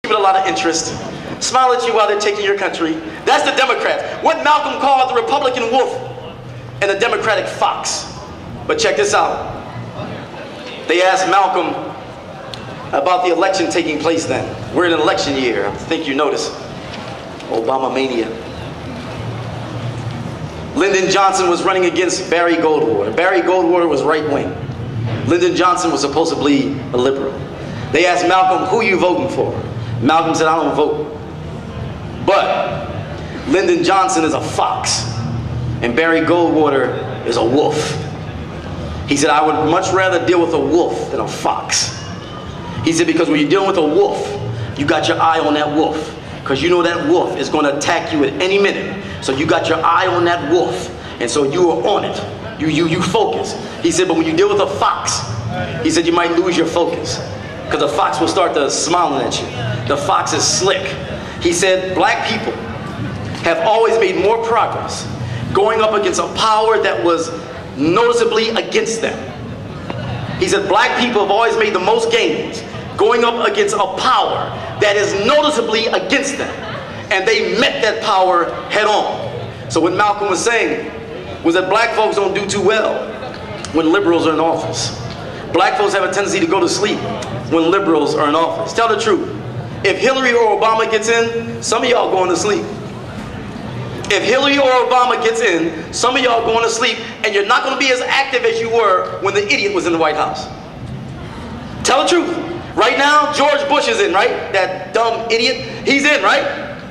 Give it a lot of interest. Smile at you while they're taking your country. That's the Democrats. What Malcolm called the Republican wolf and the Democratic fox. But check this out. They asked Malcolm about the election taking place then. We're in an election year. I think you noticed. Obama mania. Lyndon Johnson was running against Barry Goldwater. Barry Goldwater was right wing. Lyndon Johnson was supposedly a liberal. They asked Malcolm, who are you voting for? Malcolm said, I don't vote. But Lyndon Johnson is a fox and Barry Goldwater is a wolf. He said, I would much rather deal with a wolf than a fox. He said, because when you're dealing with a wolf, you got your eye on that wolf. Because you know that wolf is going to attack you at any minute. So you got your eye on that wolf. And so you are on it. You focus. He said, but when you deal with a fox, he said, you might lose your focus. Because the fox will start to smiling at you. The fox is slick. He said, black people have always made more progress going up against a power that was noticeably against them. He said, black people have always made the most gains going up against a power that is noticeably against them. And they met that power head on. So what Malcolm was saying was that black folks don't do too well when liberals are in office. Black folks have a tendency to go to sleep when liberals are in office. Tell the truth. If Hillary or Obama gets in, some of y'all going to sleep. If Hillary or Obama gets in, some of y'all going to sleep, and you're not going to be as active as you were when the idiot was in the White House. Tell the truth. Right now, George Bush is in, right? That dumb idiot. He's in, right?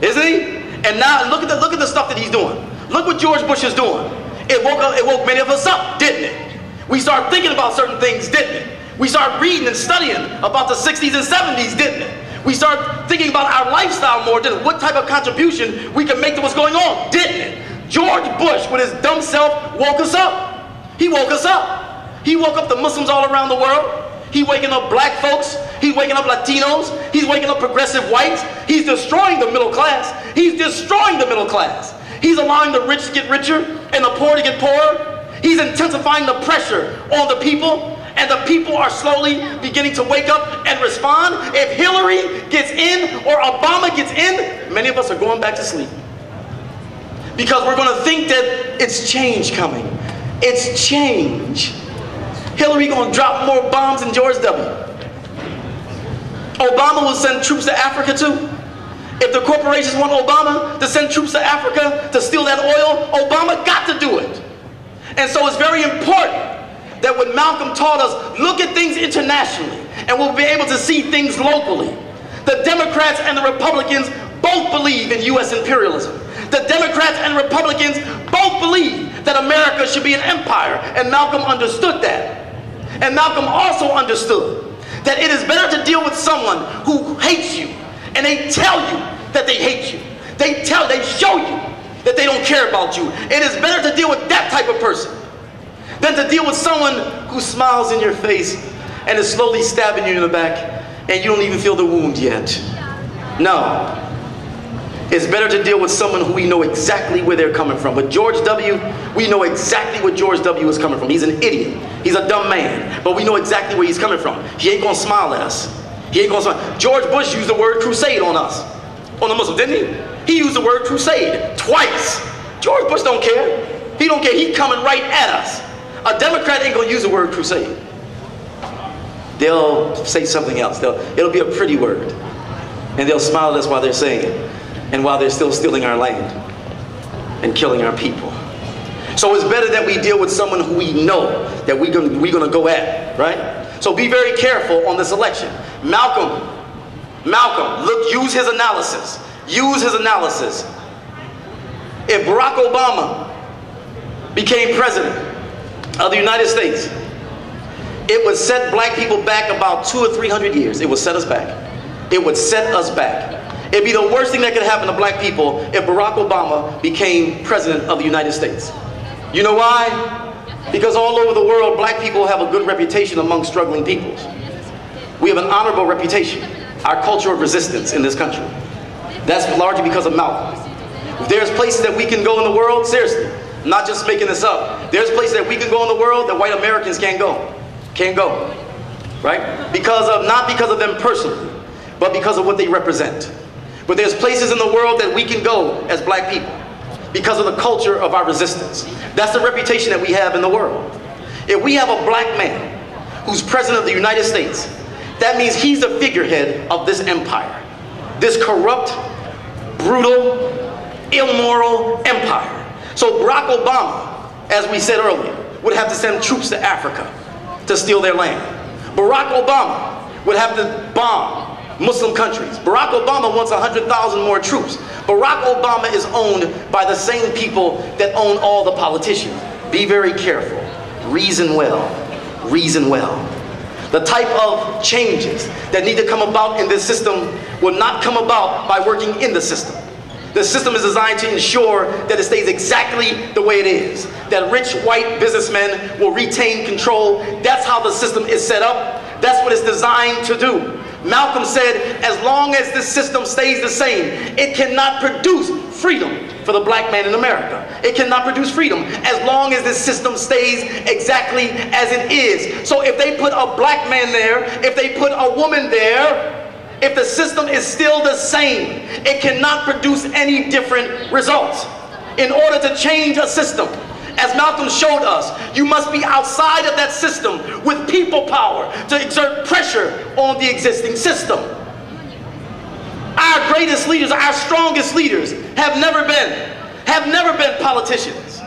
Isn't he? And now look at the stuff that he's doing. Look what George Bush is doing. It woke many of us up, didn't it? We started thinking about certain things, didn't it? We started reading and studying about the 60s and 70s, didn't it? We started thinking about our lifestyle more, didn't it? What type of contribution we can make to what's going on, didn't it? George Bush, with his dumb self, woke us up. He woke us up. He woke up the Muslims all around the world. He's waking up black folks. He's waking up Latinos. He's waking up progressive whites. He's destroying the middle class. He's destroying the middle class. He's allowing the rich to get richer and the poor to get poorer. He's intensifying the pressure on the people, and the people are slowly beginning to wake up and respond. If Hillary gets in or Obama gets in, many of us are going back to sleep. Because we're going to think that it's change coming. It's change. Hillary going to drop more bombs than George W. Obama will send troops to Africa too. If the corporations want Obama to send troops to Africa to steal that oil, Obama got to do it. And so it's very important that what Malcolm taught us, look at things internationally, and we'll be able to see things locally. The Democrats and the Republicans both believe in U.S. imperialism. The Democrats and Republicans both believe that America should be an empire, and Malcolm understood that. And Malcolm also understood that it is better to deal with someone who hates you, and they tell you that they hate you. They show you that they don't care about you. It is better to deal with that type of person than to deal with someone who smiles in your face and is slowly stabbing you in the back and you don't even feel the wound yet. No. It's better to deal with someone who we know exactly where they're coming from. But George W., we know exactly where George W. is coming from. He's an idiot. He's a dumb man. But we know exactly where he's coming from. He ain't gonna smile at us. He ain't gonna smile. George Bush used the word crusade on us, on the Muslims, didn't he? He used the word crusade twice. George Bush don't care. He don't care. He's coming right at us. A Democrat ain't gonna use the word crusade. They'll say something else. It'll be a pretty word. And they'll smile at us while they're saying it. And while they're still stealing our land and killing our people. So it's better that we deal with someone who we know that we're gonna go at, right? So be very careful on this election. Malcolm, look, use his analysis. Use his analysis. If Barack Obama became president of the United States, it would set black people back about 200 or 300 years. It would set us back. It would set us back. It'd be the worst thing that could happen to black people if Barack Obama became president of the United States. You know why? Because all over the world, black people have a good reputation among struggling peoples. We have an honorable reputation, our culture of resistance in this country. That's largely because of Malcolm. If there's places that we can go in the world, seriously, I'm not just making this up, there's places that we can go in the world that white Americans can't go. Can't go, right? Not because of them personally, but because of what they represent. But there's places in the world that we can go as black people because of the culture of our resistance. That's the reputation that we have in the world. If we have a black man who's president of the United States, that means he's the figurehead of this empire. This corrupt, brutal, immoral empire. So Barack Obama, as we said earlier, would have to send troops to Africa to steal their land. Barack Obama would have to bomb Muslim countries. Barack Obama wants 100,000 more troops. Barack Obama is owned by the same people that own all the politicians. Be very careful. Reason well. Reason well. The type of changes that need to come about in this system will not come about by working in the system. The system is designed to ensure that it stays exactly the way it is. That rich white businessmen will retain control. That's how the system is set up. That's what it's designed to do. Malcolm said, as long as this system stays the same, it cannot produce freedom for the black man in America. It cannot produce freedom as long as this system stays exactly as it is. So if they put a black man there, if they put a woman there, if the system is still the same, it cannot produce any different results. In order to change a system, as Malcolm showed us, you must be outside of that system with people power to exert pressure on the existing system. Our greatest leaders, our strongest leaders have never been politicians.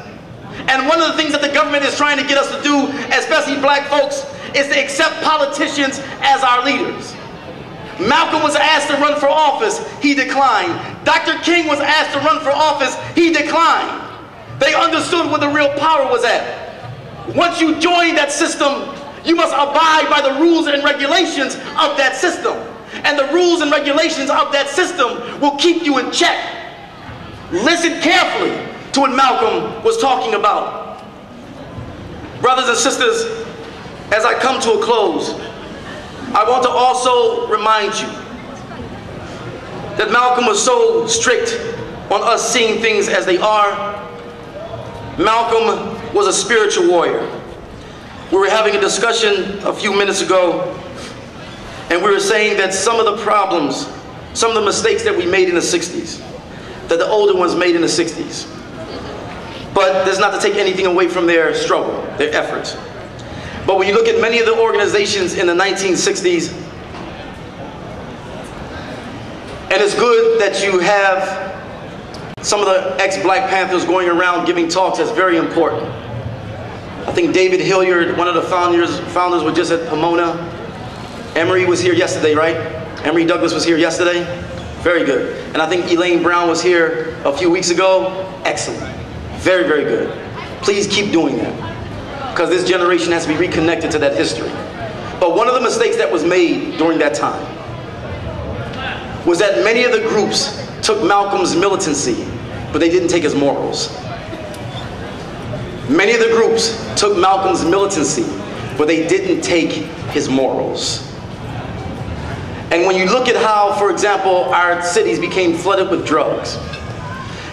And one of the things that the government is trying to get us to do, especially black folks, is to accept politicians as our leaders. Malcolm was asked to run for office, he declined. Dr. King was asked to run for office, he declined. They understood where the real power was at. Once you join that system, you must abide by the rules and regulations of that system. And the rules and regulations of that system will keep you in check. Listen carefully to what Malcolm was talking about. Brothers and sisters, as I come to a close, I want to also remind you that Malcolm was so strict on us seeing things as they are. Malcolm was a spiritual warrior. We were having a discussion a few minutes ago, and we were saying that some of the problems, some of the mistakes that we made in the 60s, that the older ones made in the 60s. But that's not to take anything away from their struggle, their efforts. But when you look at many of the organizations in the 1960s, and it's good that you have some of the ex-Black Panthers going around giving talks. That's very important. I think David Hilliard, one of the founders was just at Pomona. Emory was here yesterday, right? Emory Douglas was here yesterday. Very good. And I think Elaine Brown was here a few weeks ago. Excellent. Very, very good. Please keep doing that, because this generation has to be reconnected to that history. But one of the mistakes that was made during that time was that many of the groups took Malcolm's militancy, but they didn't take his morals. Many of the groups took Malcolm's militancy, but they didn't take his morals. And when you look at how, for example, our cities became flooded with drugs,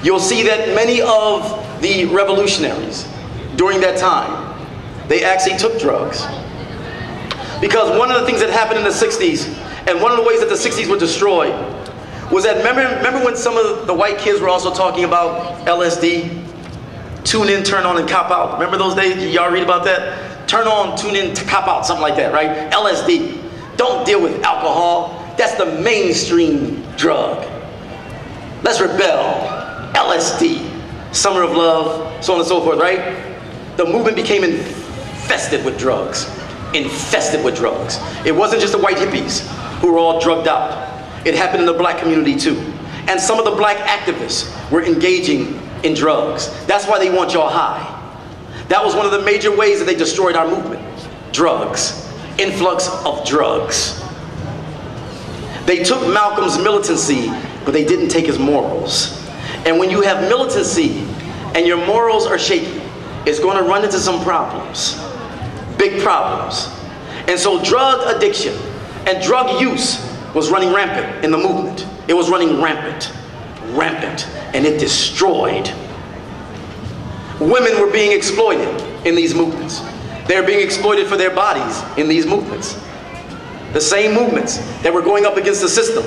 you'll see that many of the revolutionaries during that time, they actually took drugs. Because one of the things that happened in the 60s, and one of the ways that the 60s were destroyed, was that, remember when some of the white kids were also talking about LSD? Tune in, turn on, and cop out. Remember those days? Y'all read about that? Turn on, tune in, cop out, something like that, right? LSD. Don't deal with alcohol. That's the mainstream drug. Let's rebel. LSD. Summer of Love, so on and so forth, right? The movement became infested with drugs. Infested with drugs. It wasn't just the white hippies who were all drugged out. It happened in the black community too. And some of the black activists were engaging in drugs. That's why they want y'all high. That was one of the major ways that they destroyed our movement. Drugs. Influx of drugs. They took Malcolm's militancy, but they didn't take his morals. And when you have militancy and your morals are shaky, it's going to run into some problems. Big problems. And so drug addiction and drug use was running rampant in the movement. It was running rampant, rampant, and it destroyed. Women were being exploited in these movements. They were being exploited for their bodies in these movements. the same movements that were going up against the system,